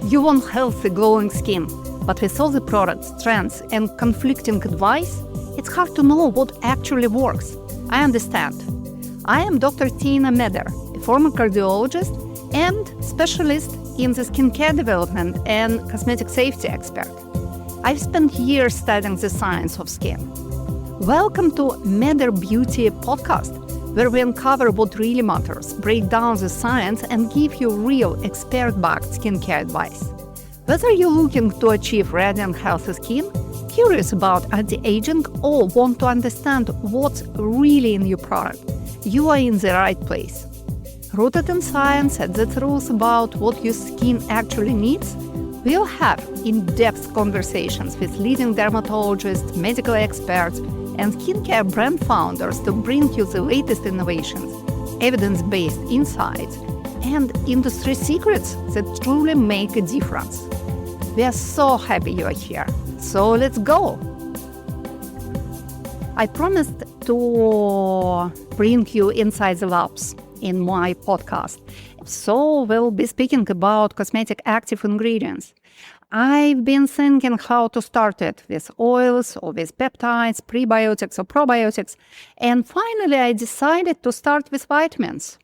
You want healthy, glowing skin, but with all the products, trends, and conflicting advice, it's hard to know what actually works. I understand. I am Dr. Tina Meder, a former cardiologist and specialist in the skincare development and cosmetic safety expert. I've spent years studying the science of skin. Welcome to Meder Beauty podcast, where we uncover what really matters, break down the science, and give you real expert-backed skincare advice. Whether you're looking to achieve radiant, healthy skin, curious about anti-aging, or want to understand what's really in your product, you are in the right place. Rooted in science and the truth about what your skin actually needs, we'll have in-depth conversations with leading dermatologists, medical experts, and skincare brand founders to bring you the latest innovations, evidence-based insights, and industry secrets that truly make a difference. We are so happy you are here. So let's go. I promised to bring you inside the labs in my podcast. So we'll be speaking about cosmetic active ingredients. I've been thinking how to start it with oils or with peptides, prebiotics or probiotics. And finally, I decided to start with vitamins.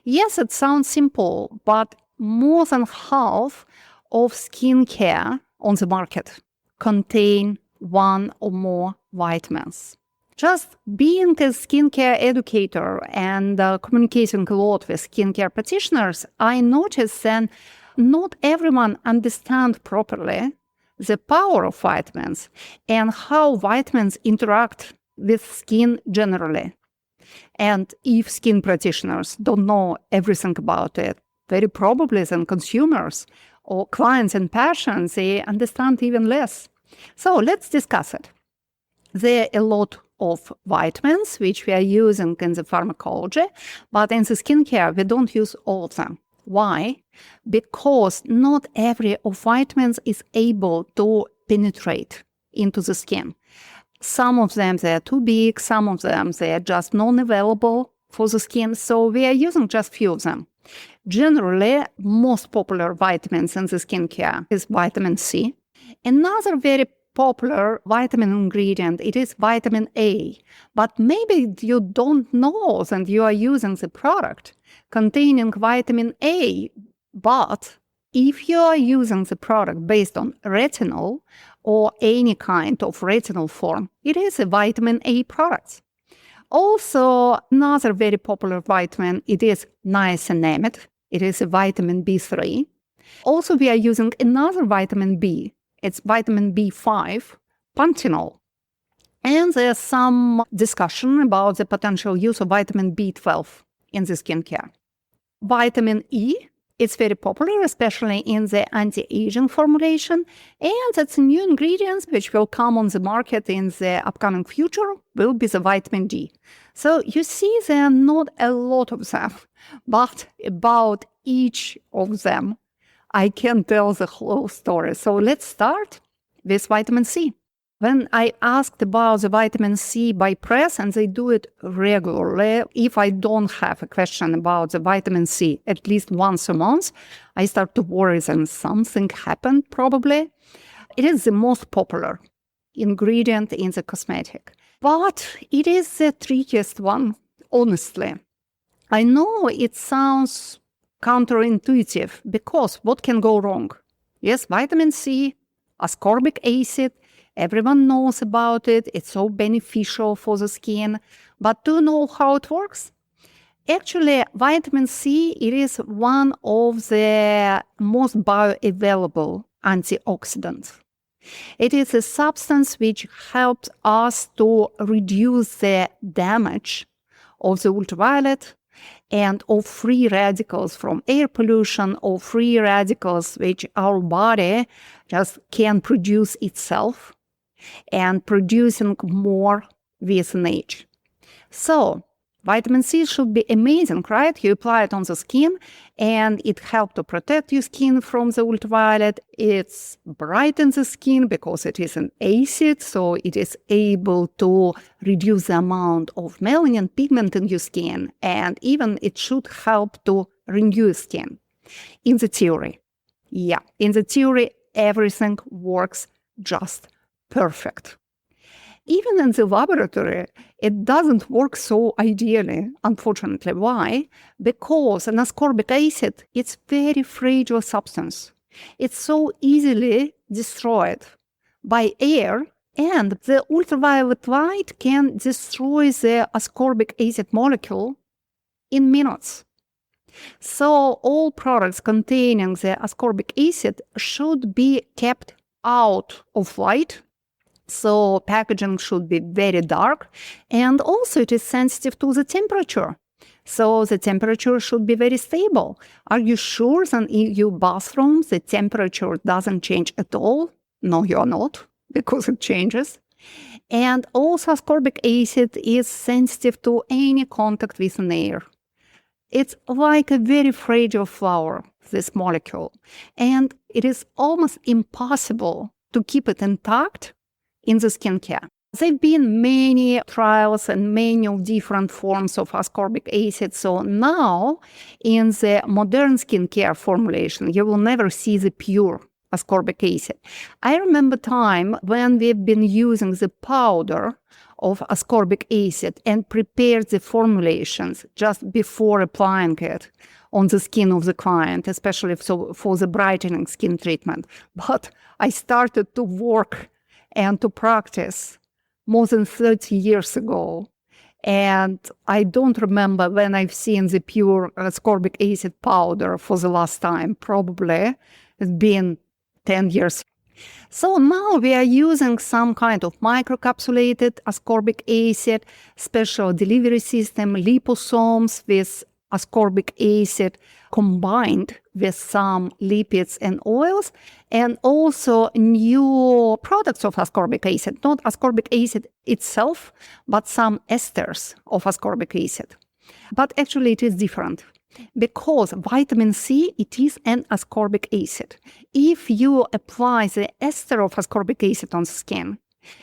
Yes, it sounds simple, but more than half of skincare on the market contain one or more vitamins. Just being a skincare educator and communicating a lot with skincare practitioners, I noticed that not everyone understands properly the power of vitamins and how vitamins interact with skin generally. And if skin practitioners don't know everything about it, very probably then consumers or clients and patients, they understand even less. So let's discuss it. There are a lot of vitamins which we are using in the pharmacology, but in the skincare, we don't use all of them. Why? Because not every of vitamins is able to penetrate into the skin. Some of them, they are too big. Some of them, they are just non-available for the skin. So we are using just few of them. Generally, most popular vitamins in the skincare is vitamin C. Another very popular vitamin ingredient, it is vitamin A. But maybe you don't know that you are using the product containing vitamin A. But if you are using the product based on retinol or any kind of retinol form, it is a vitamin A product. Also, another very popular vitamin, it is niacinamide. It is a vitamin B3. Also, we are using another vitamin B. It's vitamin B5, panthenol. And there's some discussion about the potential use of vitamin B12 in the skincare. Vitamin E, it's very popular, especially in the anti-aging formulation. And it's a new ingredient which will come on the market in the upcoming future, will be the vitamin D. So you see there are not a lot of them, but about each of them, I can tell the whole story. So let's start with vitamin C. When I asked about the vitamin C by press, and they do it regularly, if I don't have a question about the vitamin C at least once a month, I start to worry that something happened probably. It is the most popular ingredient in the cosmetic. But it is the trickiest one, honestly. I know it sounds counterintuitive because what can go wrong? Yes, vitamin C, ascorbic acid, everyone knows about it. It's so beneficial for the skin. But do you know how it works? Actually, vitamin C, it is one of the most bioavailable antioxidants. It is a substance which helps us to reduce the damage of the ultraviolet and of free radicals from air pollution or free radicals which our body just can produce itself and producing more with an age. So vitamin C should be amazing, right? You apply it on the skin and it helps to protect your skin from the ultraviolet. It's brightens the skin because it is an acid, so it is able to reduce the amount of melanin pigment in your skin, and even it should help to renew skin. In the theory, Yeah, in the theory, everything works just perfect. Even in the laboratory, it doesn't work so ideally, unfortunately. Why? Because an ascorbic acid, it's very fragile substance. It's so easily destroyed by air, and the ultraviolet light can destroy the ascorbic acid molecule in minutes. So all products containing the ascorbic acid should be kept out of light. So packaging should be very dark, and also it is sensitive to the temperature. So the temperature should be very stable. Are you sure that in your bathroom the temperature doesn't change at all? No, you're not, because it changes. And also ascorbic acid is sensitive to any contact with an air. It's like a very fragile flower, this molecule, and it is almost impossible to keep it intact in the skincare. There have been many trials and many different forms of ascorbic acid. So now in the modern skincare formulation, you will never see the pure ascorbic acid. I remember time when we've been using the powder of ascorbic acid and prepared the formulations just before applying it on the skin of the client, especially for the brightening skin treatment. But I started to work and to practice more than 30 years ago. And I don't remember when I've seen the pure ascorbic acid powder for the last time. Probably it's been 10 years. So now we are using some kind of microcapsulated ascorbic acid, special delivery system, liposomes with ascorbic acid combined with some lipids and oils, and also new products of ascorbic acid, not ascorbic acid itself, but some esters of ascorbic acid. But actually it is different, because vitamin C, it is an ascorbic acid. If you apply the ester of ascorbic acid on the skin,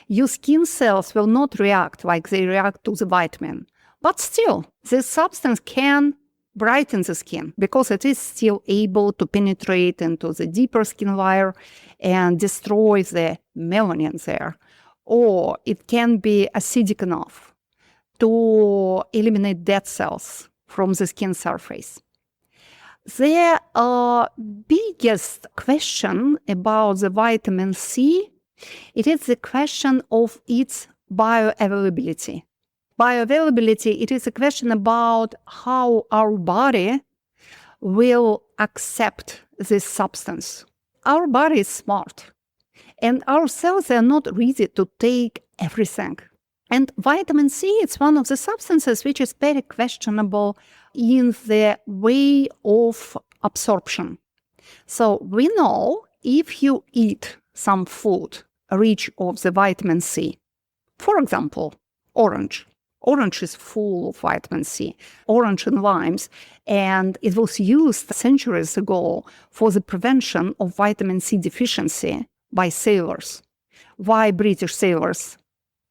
your skin cells will not react like they react to the vitamin. But still, this substance can brighten the skin because it is still able to penetrate into the deeper skin layer and destroy the melanin there. Or it can be acidic enough to eliminate dead cells from the skin surface. The biggest question about the vitamin C, it is the question of its bioavailability. Bioavailability, it is a question about how our body will accept this substance. Our body is smart, and our cells are not ready to take everything. And vitamin C, it's one of the substances which is very questionable in the way of absorption. So we know if you eat some food rich of the vitamin C, for example, orange. Orange is full of vitamin C, orange and limes, and it was used centuries ago for the prevention of vitamin C deficiency by sailors. Why British sailors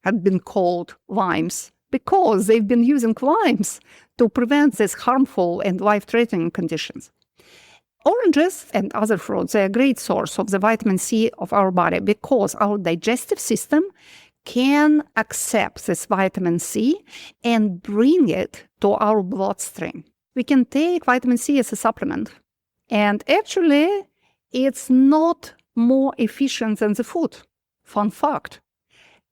had been called limes? Because they've been using limes to prevent these harmful and life-threatening conditions. Oranges and other fruits are a great source of the vitamin C of our body because our digestive system can accept this vitamin C and bring it to our bloodstream. We can take vitamin C as a supplement. And actually, it's not more efficient than the food. Fun fact.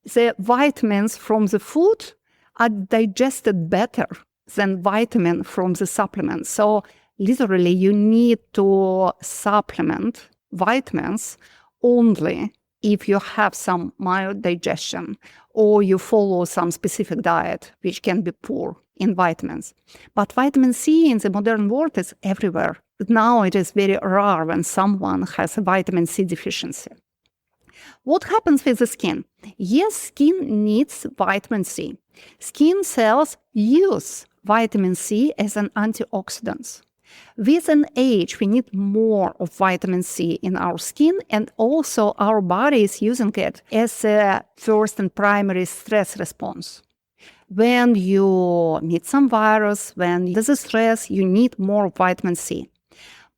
The vitamins from the food are digested better than vitamin from the supplement. So literally, you need to supplement vitamins only if you have some mild digestion or you follow some specific diet, which can be poor in vitamins. But vitamin C in the modern world is everywhere. Now it is very rare when someone has a vitamin C deficiency. What happens with the skin? Yes, skin needs vitamin C. Skin cells use vitamin C as an antioxidant. With an age, we need more of vitamin C in our skin, and also our body is using it as a first and primary stress response. When you meet some virus, when there's a stress, you need more vitamin C.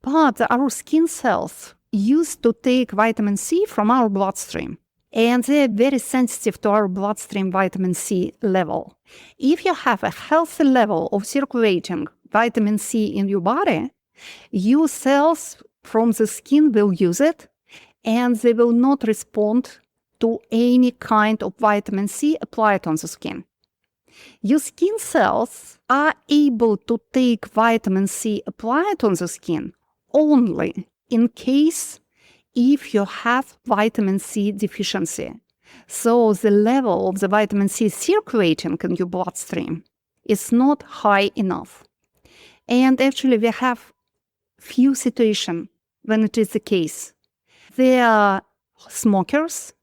But our skin cells used to take vitamin C from our bloodstream. And they're very sensitive to our bloodstream vitamin C level. If you have a healthy level of circulating vitamin C in your body, your cells from the skin will use it, and they will not respond to any kind of vitamin C applied on the skin. Your skin cells are able to take vitamin C applied on the skin only in case if you have vitamin C deficiency. So the level of the vitamin C circulating in your bloodstream is not high enough. And actually we have few situations when it is the case. There are smokers,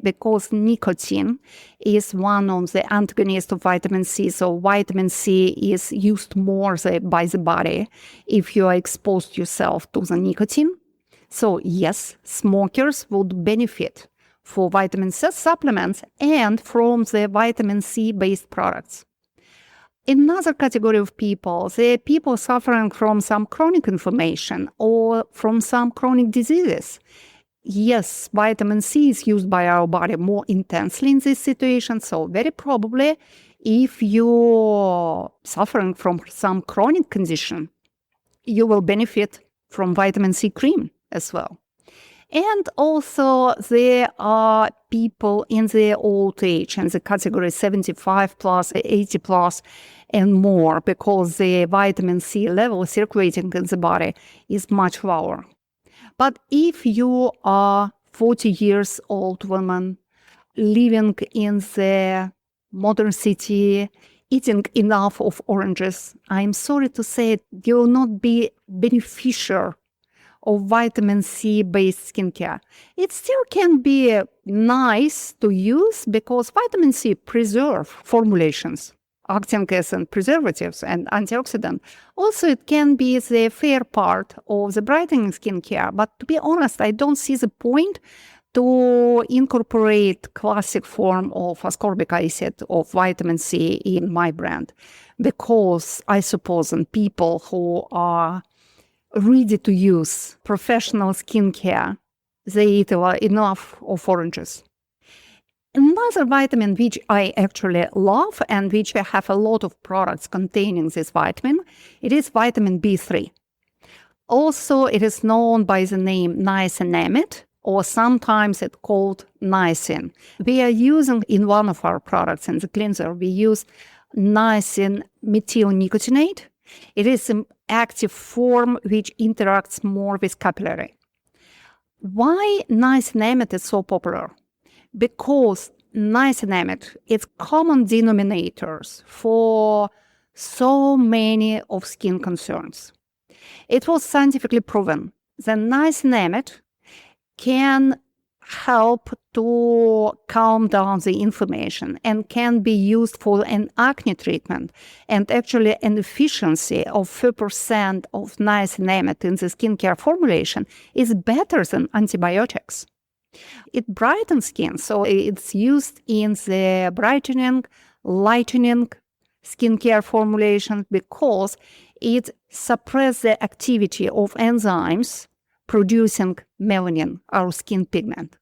because nicotine is one of the antagonists of vitamin C. So vitamin C is used more by the body if you are exposed yourself to the nicotine. So yes, smokers would benefit for vitamin C supplements and from the vitamin C based products. Another category of people, the people suffering from some chronic inflammation or from some chronic diseases. Yes, vitamin C is used by our body more intensely in this situation. So very probably if you're suffering from some chronic condition, you will benefit from vitamin C cream as well. And also there are people in their old age in the category 75 plus, 80 plus and more, because the vitamin C level circulating in the body is much lower. But if you are 40 years old woman living in the modern city, eating enough of oranges, I'm sorry to say you will not be beneficial of vitamin C based skincare. It still can be nice to use because vitamin C preserve formulations acting as preservatives and antioxidant. Also, it can be the fair part of the brightening skincare. But to be honest, I don't see the point to incorporate classic form of ascorbic acid of vitamin C in my brand, because I suppose in people who are ready to use professional skincare, they eat enough of oranges. Another vitamin which I actually love and which I have a lot of products containing this vitamin, it is vitamin B3. Also, it is known by the name niacinamide, or sometimes it's called niacin. We are using in one of our products in the cleanser, we use niacin methylnicotinate. It is an active form which interacts more with capillary. Why niacinamide is so popular? Because niacinamide is common denominators for so many of skin concerns. It was scientifically proven that niacinamide can help to calm down the inflammation and can be used for an acne treatment. And actually an efficiency of 4% of niacinamide in the skincare formulation is better than antibiotics. It brightens skin, so it's used in the brightening, lightening skincare formulation because it suppresses the activity of enzymes producing melanin, our skin pigment.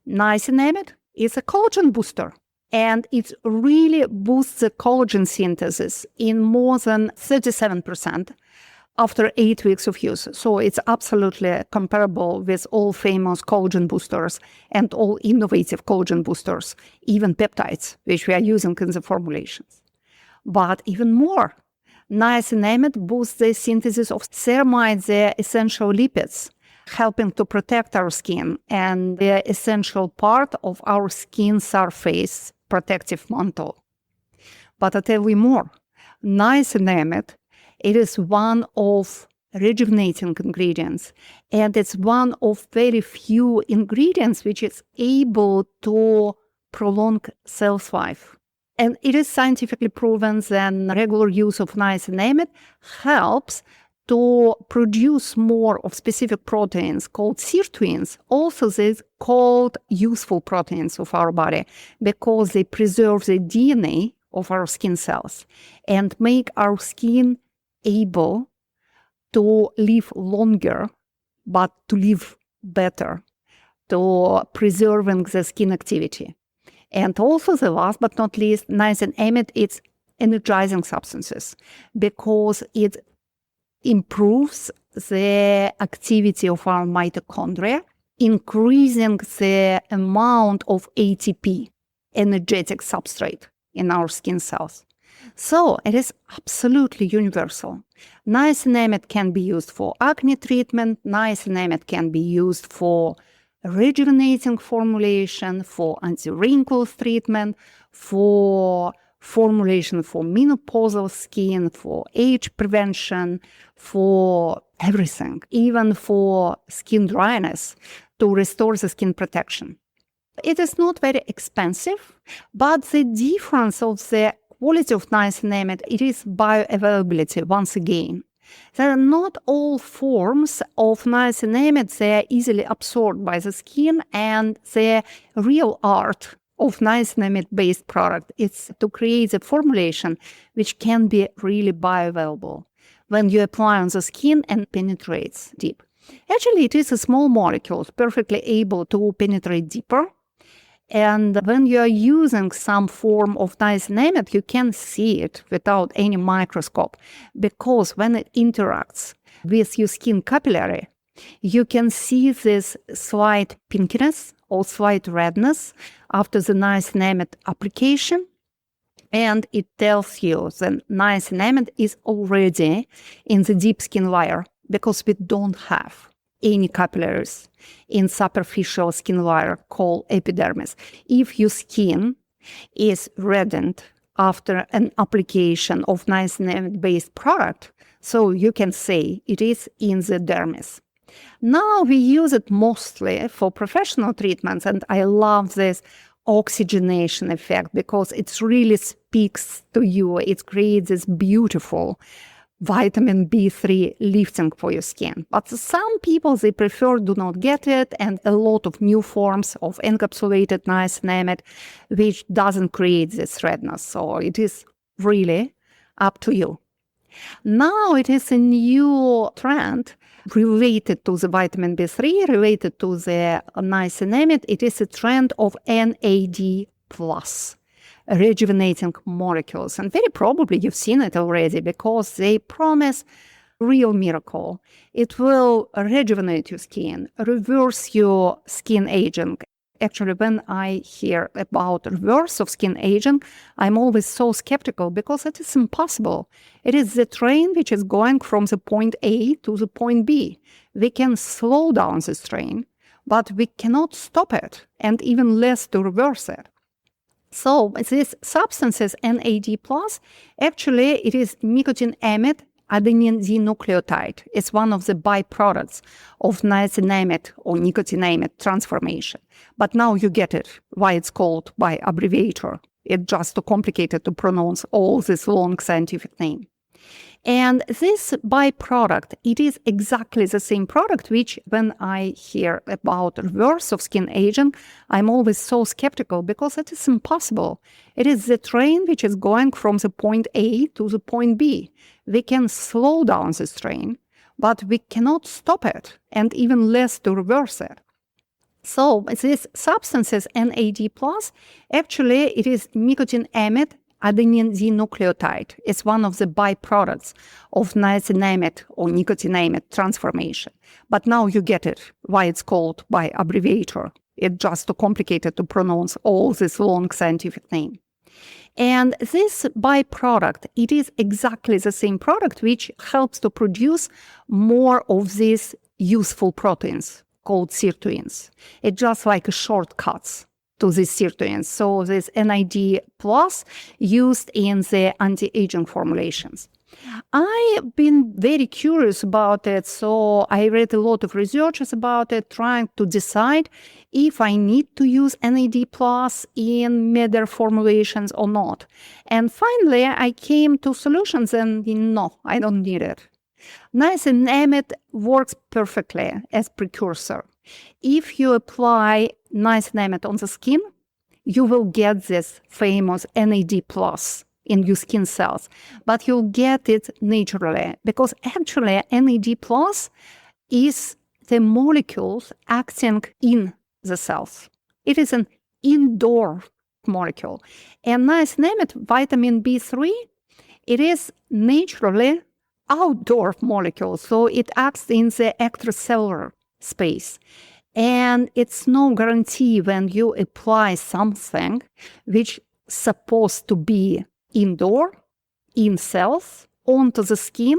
Niacinamide is a collagen booster, and it really boosts the collagen synthesis in more than 37% after 8 weeks of use. So it's absolutely comparable with all famous collagen boosters and all innovative collagen boosters, even peptides, which we are using in the formulations. But even more, niacinamide boosts the synthesis of ceramides, the essential lipids, helping to protect our skin and the essential part of our skin surface protective mantle. But I tell you more, niacinamide, it is one of rejuvenating ingredients, and it's one of very few ingredients which is able to prolong shelf life. And it is scientifically proven that regular use of niacinamide helps to produce more of specific proteins called sirtuins, also these called useful proteins of our body, because they preserve the DNA of our skin cells and make our skin able to live longer but to live better, to preserving the skin activity. And also the last but not least, niacinamide, it's energizing substances because it improves the activity of our mitochondria, increasing the amount of ATP, energetic substrate, in our skin cells. So it is absolutely universal. Niacinamide can be used for acne treatment. Niacinamide can be used for rejuvenating formulation, for anti-wrinkles treatment, for formulation for menopausal skin, for age prevention, for everything, even for skin dryness, to restore the skin protection. It is not very expensive, but the difference of the quality of niacinamide, it is bioavailability once again. There are not all forms of niacinamide, they are easily absorbed by the skin, and the real art of niacinamide-based product is to create a formulation which can be really bioavailable when you apply on the skin and penetrates deep. Actually, it is a small molecule, perfectly able to penetrate deeper. And when you are using some form of niacinamide, you can see it without any microscope, because when it interacts with your skin capillary, you can see this slight pinkiness or slight redness after the niacinamide application. And it tells you that niacinamide is already in the deep skin layer, because we don't have any capillaries in superficial skin layer called epidermis. If your skin is reddened after an application of niacinamide-based product, so you can say it is in the dermis. Now we use it mostly for professional treatments, and I love this oxygenation effect because it really speaks to you. It creates this beautiful vitamin B3 lifting for your skin. But some people, they prefer do not get it, and a lot of new forms of encapsulated niacinamide, which doesn't create this redness. So it is really up to you. Now it is a new trend related to the vitamin B3, related to the niacinamide. It is a trend of NAD+. Rejuvenating molecules. And very probably you've seen it already, because they promise real miracle. It will rejuvenate your skin, reverse your skin aging. Actually, when I hear about reverse of skin aging, I'm always so skeptical, because it is impossible. It is the train which is going from the point A to the point B. We can slow down this train, but we cannot stop it, and even less to reverse it. So these substances, NAD+, actually it is nicotinamide adenine dinucleotide. It's one of the byproducts of niacinamide or nicotinamide transformation. But now you get it, why it's called by abbreviator. It's just too complicated to pronounce all this long scientific name. And this byproduct, it is exactly the same product which, when I hear about reverse of skin aging, I'm always so skeptical, because it is impossible. It is the train which is going from the point A to the point B. We can slow down this train, but we cannot stop it, and even less to reverse it. So these substances, NAD+, actually it is nicotinamide adenine dinucleotide. It's one of the byproducts of niacinamide or nicotinamide transformation. But now you get it, why it's called by abbreviator. It's just too complicated to pronounce all this long scientific name. And this byproduct, it is exactly the same product which helps to produce more of these useful proteins called sirtuins. It's just like a shortcuts to these sirtuins. So this NAD+ used in the anti-aging formulations. I've been very curious about it, so I read a lot of researches about it, trying to decide if I need to use NAD+ in Meder formulations or not. And finally, I came to solutions, and no, I don't need it. Niacinamide works perfectly as precursor. If you apply niacinamide on the skin, you will get this famous NAD+ in your skin cells, but you'll get it naturally, because actually NAD+ is the molecules acting in the cells. It is an indoor molecule. And niacinamide, vitamin B3, it is naturally outdoor molecule, so it acts in the extracellular space. And it's no guarantee when you apply something which is supposed to be indoor, in cells, onto the skin,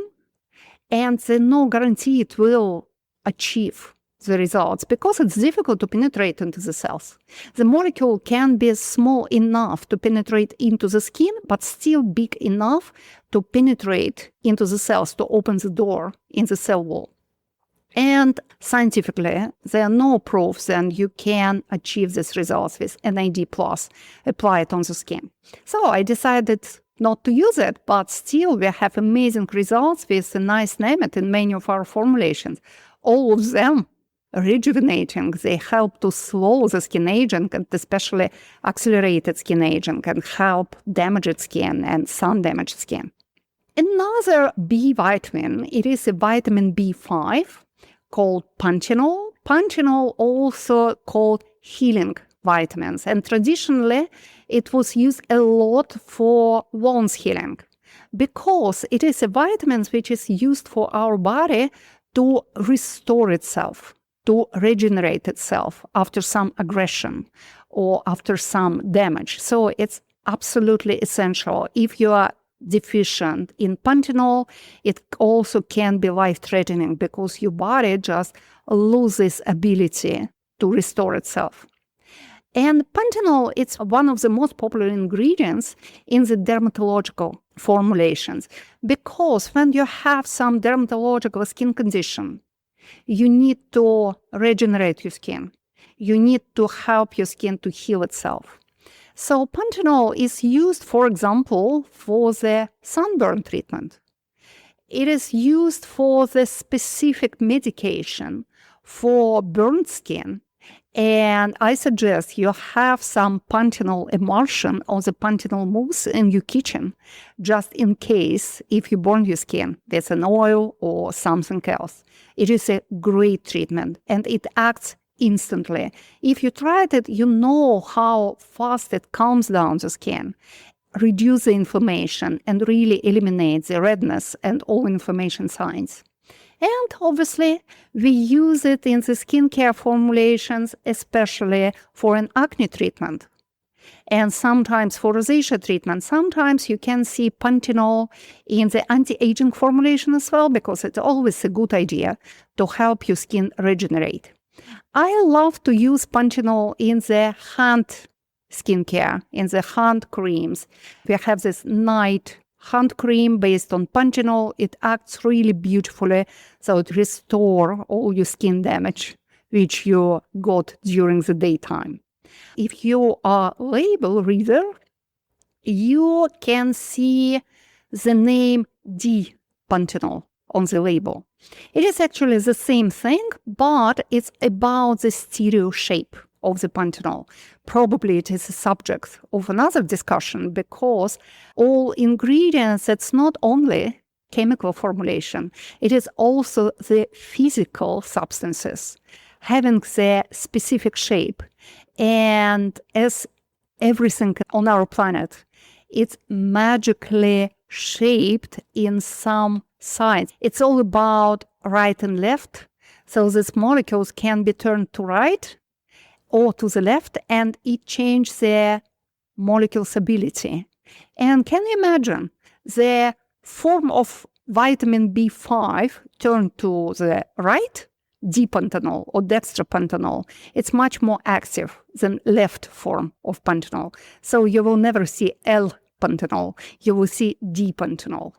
and there's no guarantee it will achieve the results because it's difficult to penetrate into the cells. The molecule can be small enough to penetrate into the skin, but still big enough to penetrate into the cells, to open the door in the cell wall. And scientifically, there are no proofs that you can achieve these results with NAD+, apply it on the skin. So I decided not to use it, but still we have amazing results with the niacinamide in many of our formulations. All of them rejuvenating. They help to slow the skin aging, and especially accelerated skin aging, and help damaged skin and sun-damaged skin. Another B vitamin, it is a vitamin B5 called panthenol. Panthenol also called healing vitamins, and traditionally it was used a lot for wounds healing because it is a vitamin which is used for our body to restore itself, to regenerate itself after some aggression or after some damage. So it's absolutely essential. If you are deficient in panthenol, it also can be life-threatening because your body just loses ability to restore itself. And panthenol, it's one of the most popular ingredients in the dermatological formulations because when you have some dermatological skin condition, you need to regenerate your skin. You need to help your skin to heal itself. So panthenol is used, for example, for the sunburn treatment. It is used for the specific medication for burnt skin. And I suggest you have some panthenol emulsion or the panthenol mousse in your kitchen, just in case if you burn your skin with an oil or something else. It is a great treatment and it acts instantly. If you tried it, you know how fast it calms down the skin, reduce the inflammation, and really eliminates the redness and all inflammation signs. And obviously, we use it in the skincare formulations, especially for an acne treatment. And sometimes for rosacea treatment, sometimes you can see panthenol in the anti-aging formulation as well, because it's always a good idea to help your skin regenerate. I love to use panthenol in the hand skincare, in the hand creams. We have this night hand cream based on panthenol. It acts really beautifully, so it restores all your skin damage which you got during the daytime. If you are a label reader, you can see the name D-panthenol on the label. It is actually the same thing, but it's about the stereo shape of the panthenol. Probably it is a subject of another discussion because all ingredients, it's not only chemical formulation, it is also the physical substances having the specific shape. And as everything on our planet, it's magically shaped in some sides. It's all about right and left. So these molecules can be turned to right or to the left, and it changes the molecule's ability. And can you imagine the form of vitamin B5 turned to the right? D-panthenol or dextropanthenol. It's much more active than left form of panthenol. So you will never see L-panthenol. You will see D-panthenol.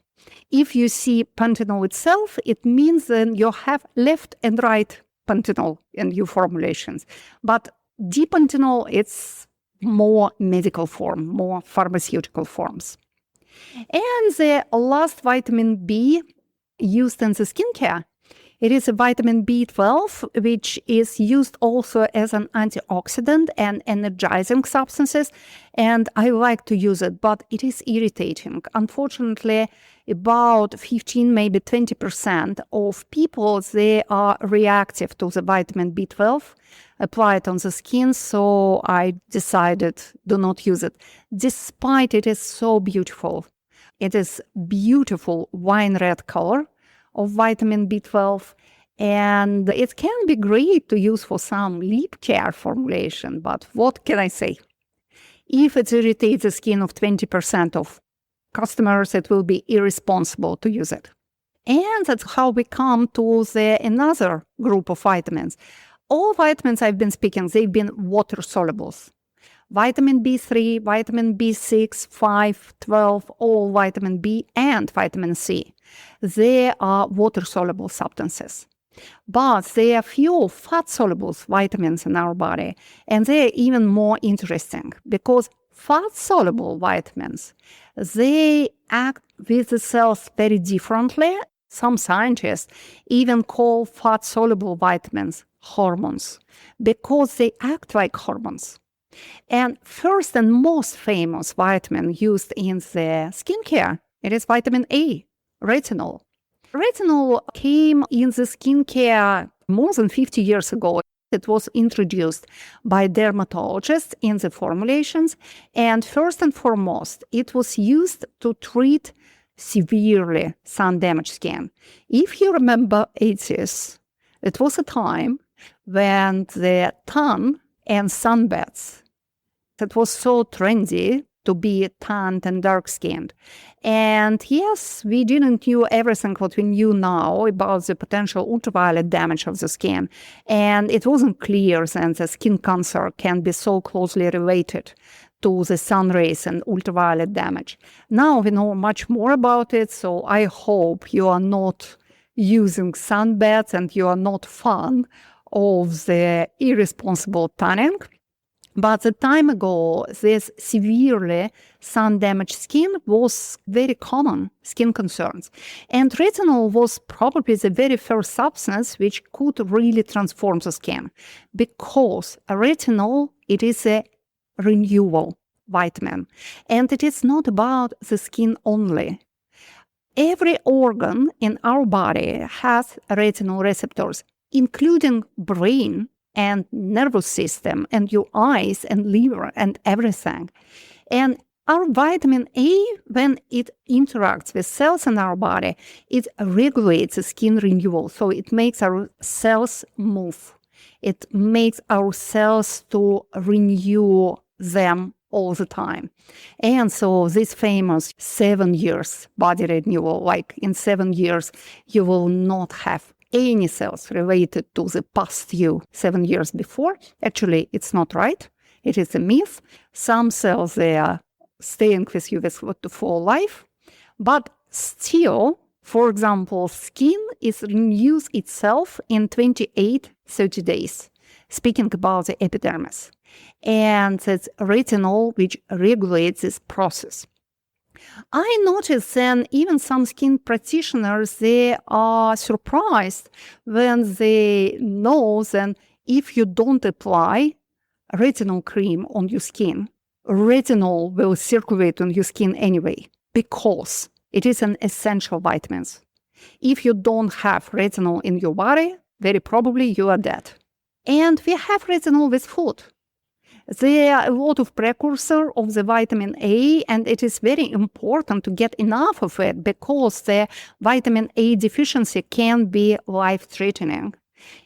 If you see panthenol itself, it means then you have left and right panthenol in your formulations. But D-panthenol, it's more medical form, more pharmaceutical forms. And the last vitamin B used in the skincare, it is a vitamin B12, which is used also as an antioxidant and energizing substances. And I like to use it, but it is irritating. Unfortunately, about 15, maybe 20% of people, they are reactive to the vitamin B12 applied on the skin. So I decided do not use it, despite it is so beautiful. It is beautiful wine red color of vitamin B12. And it can be great to use for some lip care formulation. But what can I say? If it irritates the skin of 20% of customers, it will be irresponsible to use it. And that's how we come to another group of vitamins. All vitamins I've been speaking, they've been water solubles. Vitamin B3, vitamin B6, 5, 12, all vitamin B and vitamin C. They are water-soluble substances. But there are few fat-soluble vitamins in our body, and they're even more interesting because fat-soluble vitamins, they act with the cells very differently. Some scientists even call fat-soluble vitamins hormones because they act like hormones. And first and most famous vitamin used in the skincare, it is vitamin A, retinol. Retinol came in the skincare more than 50 years ago. It was introduced by dermatologists in the formulations. And first and foremost, it was used to treat severely sun-damaged skin. If you remember 80s, it was a time when the tan and sunbaths, it was so trendy to be tanned and dark-skinned. And yes, we didn't know everything what we knew now about the potential ultraviolet damage of the skin. And it wasn't clear then that skin cancer can be so closely related to the sun rays and ultraviolet damage. Now we know much more about it, so I hope you are not using sunbaths and you are not fan of the irresponsible tanning. But a time ago, this severely sun-damaged skin was very common skin concerns. And retinol was probably the very first substance which could really transform the skin. Because retinol, it is a renewal vitamin. And it is not about the skin only. Every organ in our body has retinol receptors, including brain and nervous system, and your eyes and liver and everything. And our vitamin A, when it interacts with cells in our body, it regulates the skin renewal. So it makes our cells move. It makes our cells to renew them all the time. And so this famous 7 years body renewal, like in 7 years, you will not have any cells related to the past you 7 years before. Actually, it's not right. It is a myth. Some cells, they are staying with you for life. But still, for example, skin is renews itself in 28-30 days, speaking about the epidermis. And it's retinol which regulates this process. I noticed then even some skin practitioners, they are surprised when they know that if you don't apply retinol cream on your skin, retinol will circulate on your skin anyway because it is an essential vitamin. If you don't have retinol in your body, very probably you are dead. And we have retinol with food. There are a lot of precursor of the vitamin A, and it is very important to get enough of it because the vitamin A deficiency can be life-threatening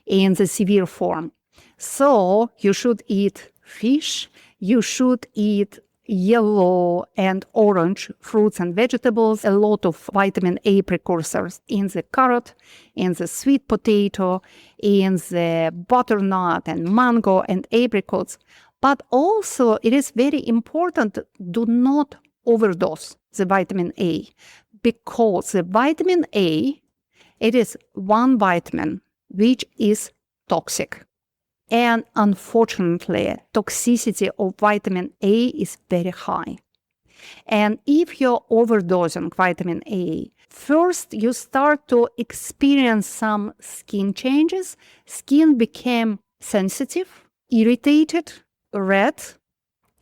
in the severe form. So you should eat fish, you should eat yellow and orange fruits and vegetables, a lot of vitamin A precursors in the carrot, in the sweet potato, in the butternut and mango and apricots. But also, it is very important do not overdose the vitamin A because the vitamin A, it is one vitamin which is toxic. And unfortunately, toxicity of vitamin A is very high. And if you're overdosing vitamin A, first you start to experience some skin changes. Skin became sensitive, irritated, red,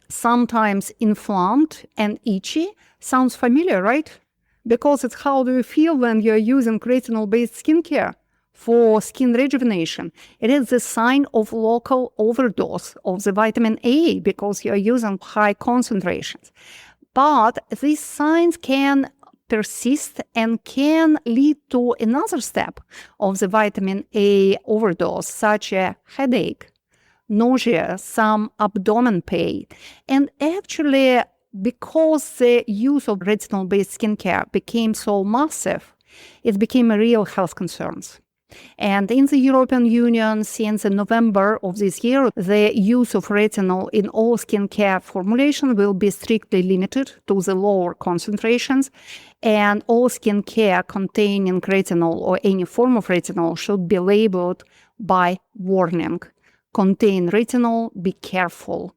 sometimes inflamed and itchy. Sounds familiar, right? because it's how do you feel when you're using retinol-based skincare for skin rejuvenation. It is a sign of local overdose of the vitamin A because you're using high concentrations. But these signs can persist and can lead to another step of the vitamin A overdose, such as headache, nausea, some abdomen pain. And actually, because the use of retinol-based skincare became so massive, it became a real health concern. And in the European Union, since November of this year, the use of retinol in all skincare formulations will be strictly limited to the lower concentrations, and all skincare containing retinol or any form of retinol should be labeled by warning. Contain retinol, be careful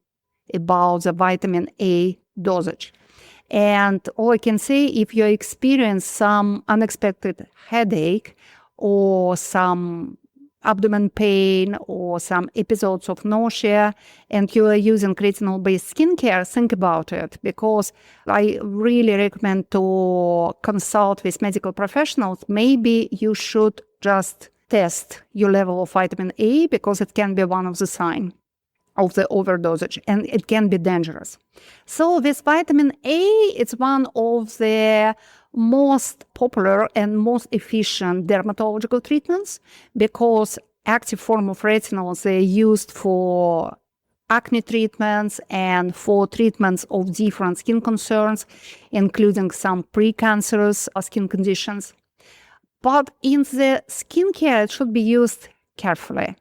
about the vitamin A dosage. And all I can say, if you experience some unexpected headache or some abdomen pain or some episodes of nausea and you are using retinol-based skincare, think about it, because I really recommend to consult with medical professionals. Maybe you should just test your level of vitamin A because it can be one of the signs of the overdosage and it can be dangerous. So with vitamin A, it's one of the most popular and most efficient dermatological treatments because active form of retinols, they're used for acne treatments and for treatments of different skin concerns, including some precancerous skin conditions. But in the skincare, it should be used carefully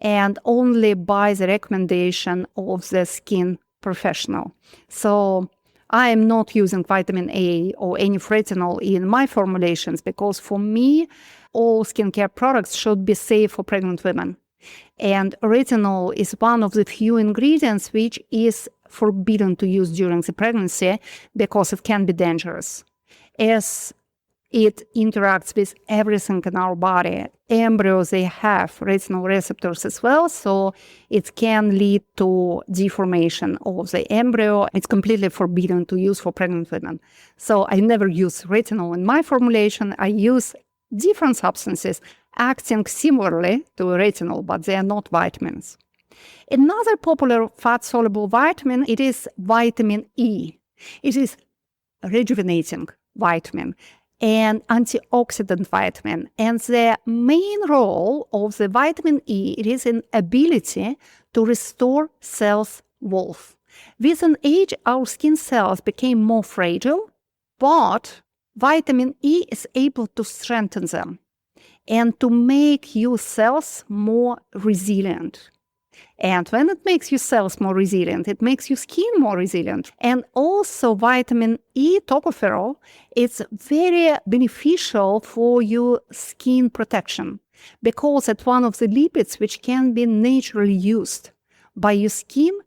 and only by the recommendation of the skin professional. So I am not using vitamin A or any retinol in my formulations because for me, all skincare products should be safe for pregnant women. And retinol is one of the few ingredients which is forbidden to use during the pregnancy because it can be dangerous. As it interacts with everything in our body. Embryos, they have retinol receptors as well, so it can lead to deformation of the embryo. It's completely forbidden to use for pregnant women. So I never use retinol in my formulation. I use different substances acting similarly to retinol, but they are not vitamins. Another popular fat-soluble vitamin, it is vitamin E. It is rejuvenating vitamin and antioxidant vitamin. And the main role of the vitamin E, it is an ability to restore cells' health. With an age, our skin cells became more fragile, but vitamin E is able to strengthen them and to make your cells more resilient. And when it makes your cells more resilient, it makes your skin more resilient. And also vitamin E tocopherol, it's very beneficial for your skin protection because it's one of the lipids which can be naturally used by your skin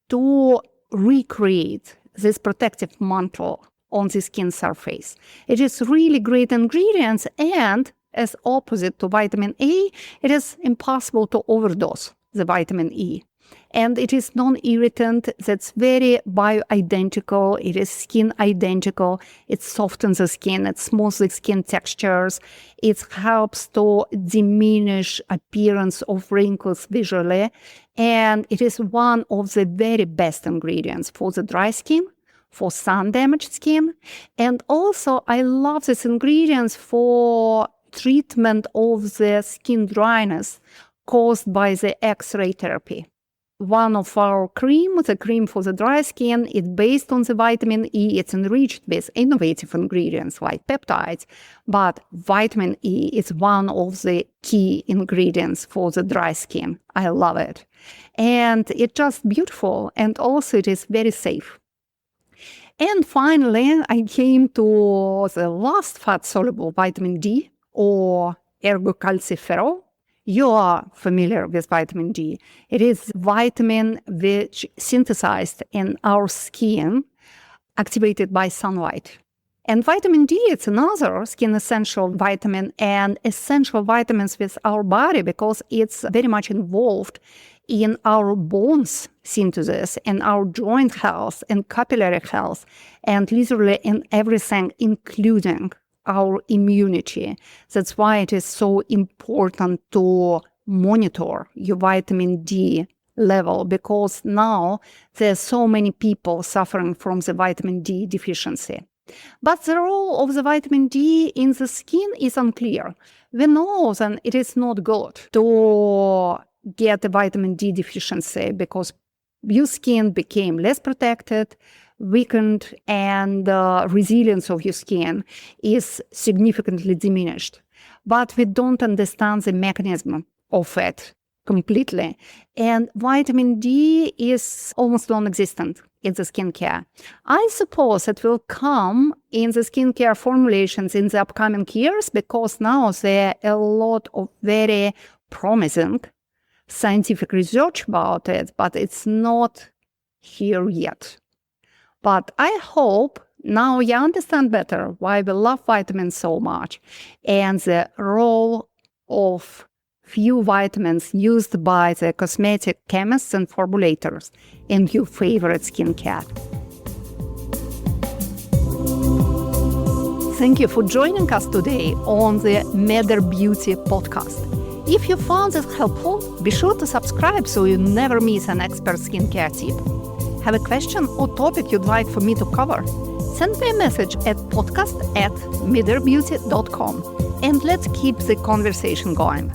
to recreate this protective mantle on the skin surface. It is really great ingredients, and as opposite to vitamin A, it is impossible to overdose the vitamin E. And it is non-irritant, that's very bioidentical, it is skin identical, it softens the skin, it smooths the skin textures, it helps to diminish appearance of wrinkles visually, and it is one of the very best ingredients for the dry skin, for sun-damaged skin, and also I love these ingredients for treatment of the skin dryness caused by the X-ray therapy. One of our cream, the cream for the dry skin, it's based on the vitamin E. It's enriched with innovative ingredients like peptides, but vitamin E is one of the key ingredients for the dry skin. I love it. And it's just beautiful, and also it is very safe. And finally, I came to the last fat-soluble vitamin D, or ergocalciferol. You are familiar with vitamin D. It is vitamin which synthesized in our skin, activated by sunlight. And vitamin D, it's another skin essential vitamin and essential vitamins with our body because it's very much involved in our bones synthesis and our joint health and capillary health and literally in everything, including our immunity. That's why it is so important to monitor your vitamin D level because now there's so many people suffering from the vitamin D deficiency. But the role of the vitamin D in the skin is unclear. We know that it is not good to get a vitamin D deficiency because your skin became less protected, weakened, and resilience of your skin is significantly diminished. But we don't understand the mechanism of it completely. And vitamin D is almost non-existent in the skincare. I suppose it will come in the skincare formulations in the upcoming years because now there are a lot of very promising scientific research about it, but it's not here yet. But I hope now you understand better why we love vitamins so much and the role of few vitamins used by the cosmetic chemists and formulators in your favorite skincare. Thank you for joining us today on the Matter Beauty podcast. If you found it helpful, be sure to subscribe so you never miss an expert skincare tip. Have a question or topic you'd like for me to cover? Send me a message at podcast@mitherbeauty.com and let's keep the conversation going.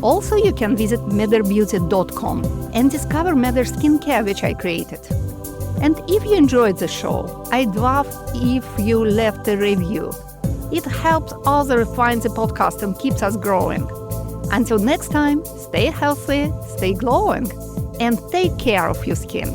Also, you can visit mitherbeauty.com and discover Matter Skincare, which I created. And if you enjoyed the show, I'd love if you left a review. It helps others find the podcast and keeps us growing. Until next time, stay healthy, stay glowing, and take care of your skin.